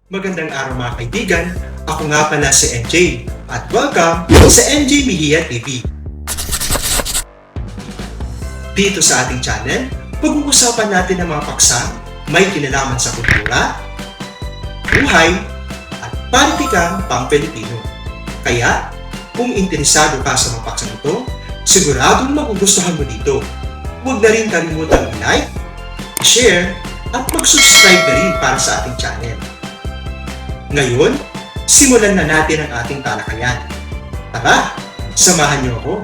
Magandang araw mga kaibigan, ako nga pala si NJ at welcome sa NJ Mejia TV. Dito sa ating channel, pag-uusapan natin ang mga paksa may kinalaman sa kultura, buhay, at politikang pang-Pilipino. Kaya, kung interesado ka sa mga paksang ito, siguradong magugustuhan mo dito. Huwag na rin kalimutang i-like, share, at mag-subscribe na rin para sa ating channel. Ngayon, simulan na natin ang ating talakayan. Tara, samahan niyo ako.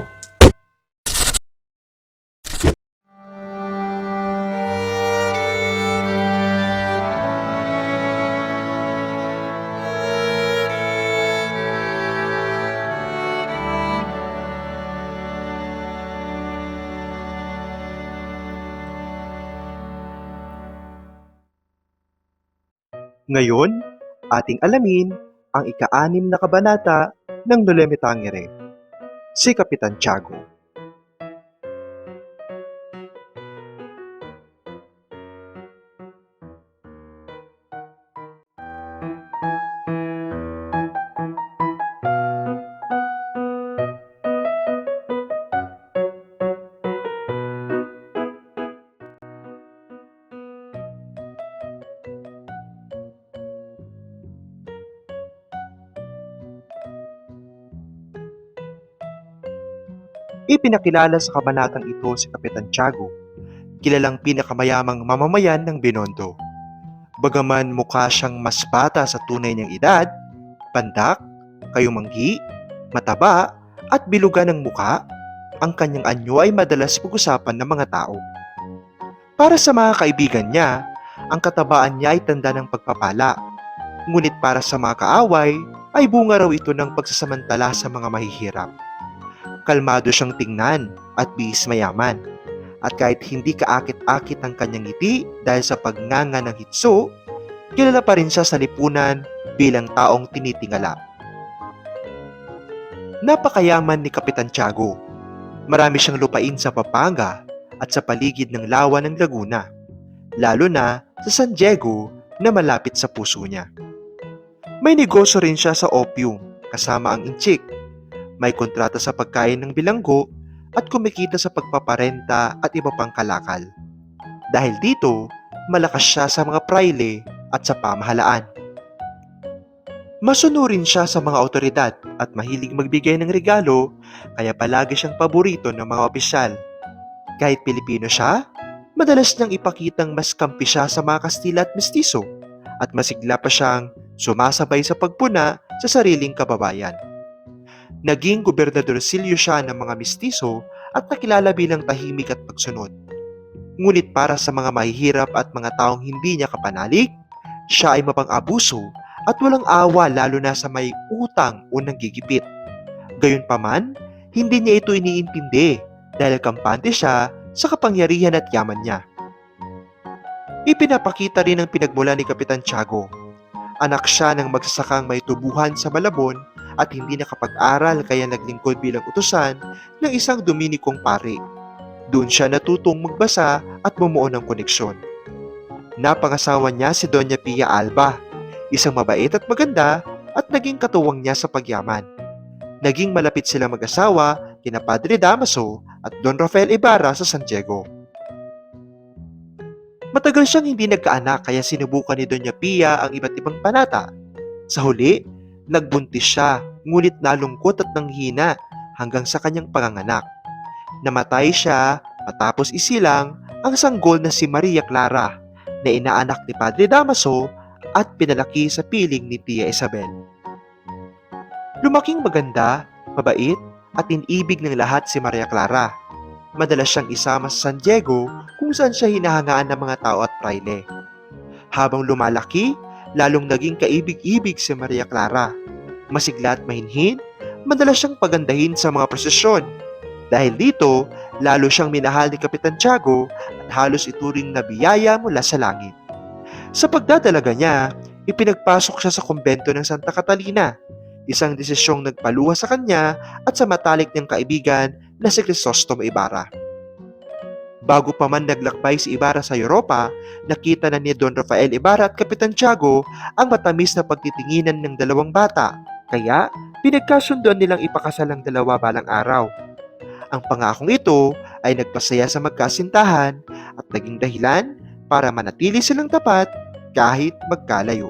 Ngayon, ating alamin ang ika-6 na kabanata ng Noleme Tangere, si Kapitan Tiago. Ipinakilala sa kabanatang ito si Kapitan Tiago, kilalang pinakamayamang mamamayan ng Binondo. Bagaman mukha siyang mas bata sa tunay niyang edad, pandak, kayumanggi, mataba, at bilugan ng muka, ang kanyang anyo ay madalas pag-usapan ng mga tao. Para sa mga kaibigan niya, ang katabaan niya ay tanda ng pagpapala, ngunit para sa mga kaaway ay bunga raw ito ng pagsasamantala sa mga mahihirap. Kalmado siyang tingnan at bihis mayaman. At kahit hindi kaakit-akit ang kanyang ngiti dahil sa pagnganga ng hitso, kilala pa rin siya sa lipunan bilang taong tinitingala. Napakayaman ni Kapitan Tiago. Marami siyang lupain sa Pampanga at sa paligid ng lawa ng Laguna, lalo na sa San Diego na malapit sa puso niya. May negosyo rin siya sa opium kasama ang inchik. May kontrata sa pagkain ng bilanggo at kumikita sa pagpaparenta at iba pang kalakal. Dahil dito, malakas siya sa mga praile at sa pamahalaan. Masunurin siya sa mga otoridad at mahilig magbigay ng regalo, kaya palagi siyang paborito ng mga opisyal. Kahit Pilipino siya, madalas niyang ipakitang mas kampi siya sa mga Kastila at Mestizo at masigla pa siyang sumasabay sa pagpuna sa sariling kababayan. Naging gobernadorcilyo siya ng mga Mestizo at nakilala bilang tahimik at pagsunod. Ngunit para sa mga mahihirap at mga taong hindi niya kapanalig, siya ay mapang-abuso at walang awa lalo na sa may utang o nanggigipit. Gayunpaman, hindi niya ito iniintindi dahil kampante siya sa kapangyarihan at yaman niya. Ipinapakita rin ang pinagmula ni Kapitan Tiago. Anak siya ng magsasakang may tubuhan sa Malabon at hindi nakapag-aral kaya naglingkod bilang utusan ng isang Dominikong pare. Doon siya natutong magbasa at bumuo ng koneksyon. Napangasawa niya si Doña Pia Alba, isang mabait at maganda at naging katuwang niya sa pagyaman. Naging malapit sila mag-asawa kina Padre Damaso at Don Rafael Ibarra sa San Diego. Matagal siyang hindi nagkaanak kaya sinubukan ni Doña Pia ang iba't ibang panata. Sa huli, nagbuntis siya, ngunit nalungkot at nanghina hanggang sa kanyang panganganak. Namatay siya matapos isilang ang sanggol na si Maria Clara na inaanak ni Padre Damaso at pinalaki sa piling ni Tia Isabel. Lumaking maganda, mabait at inibig ng lahat si Maria Clara. Madalas siyang isama sa San Diego kung saan siya hinahangaan ng mga tao at praile. Habang lumalaki, lalong naging kaibig-ibig si Maria Clara. Masigla at mahinhin, madalas siyang pagandahin sa mga prosesyon. Dahil dito, lalo siyang minahal ni Kapitan Tiago at halos ituring na biyaya mula sa langit. Sa pagdadalaga niya, ipinagpasok siya sa kumbento ng Santa Catalina, isang desisyong nagpaluha sa kanya at sa matalik niyang kaibigan na si Crisostomo Ibarra. Bago pa man naglakbay si Ibarra sa Europa, nakita na ni Don Rafael Ibarra at Kapitan Tiago ang matamis na pagtitinginan ng dalawang bata. Kaya, pinagkasunduan nilang ipakasal ang dalawa balang araw. Ang pangakong ito ay nagpasaya sa magkasintahan at naging dahilan para manatili silang tapat kahit magkalayo.